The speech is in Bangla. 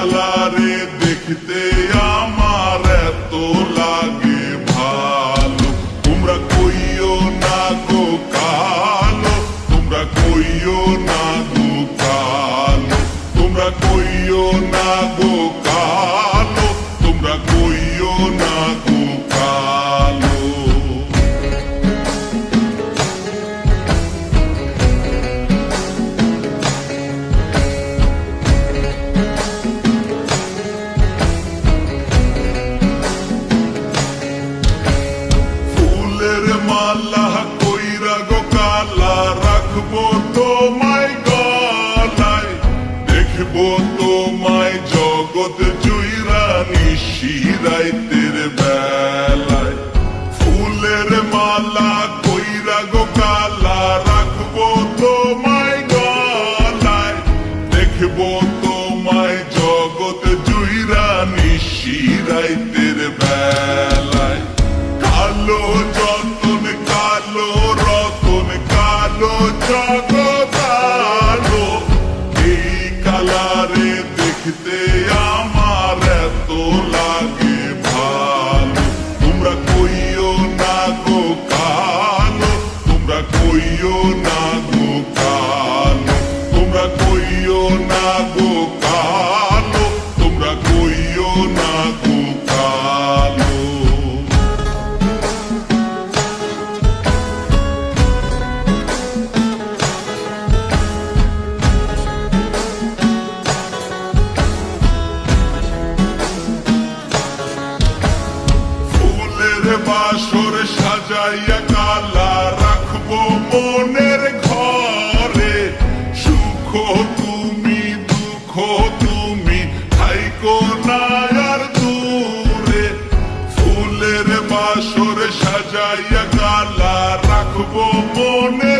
কালারে দেখতে আমার এত লাগে ভালো। তোমরা কইও না গো কালো, তোমরা কইও না গো কালো, তোমরা কইও না গো কালো, তোমরা কইও না গো কালো। ফুলের মালা কইরা গো কালা রাখবো তোমায় গলায়, দেখবো তোমায় জগৎ জুইরা নিশিরাইতের বেলায়। ফুলের মালা কইরা গো কালা রাখবো তোমায় গলায়, দেখবো তোমায় জগৎ জুইরা নিশিরাইতের বেলায়। কালো যতন কালো রতন কালো জগৎ আলো, এই কালারে দেখতে আমার এত লাগে ভালো। তোমরা কইও না গো কালো, তোমরা কইও না গো কালো, তোমরা কইও না গো কালো, তোমরা কইও না গো কালো। বাসর সাজাইয়া কালা রাখবো মনের ঘরে, সুখ তুমি দুঃখ তুমি থাইকো না আর দূরে। ফুলের বাসর সাজাইয়া কালা রাখবো মনে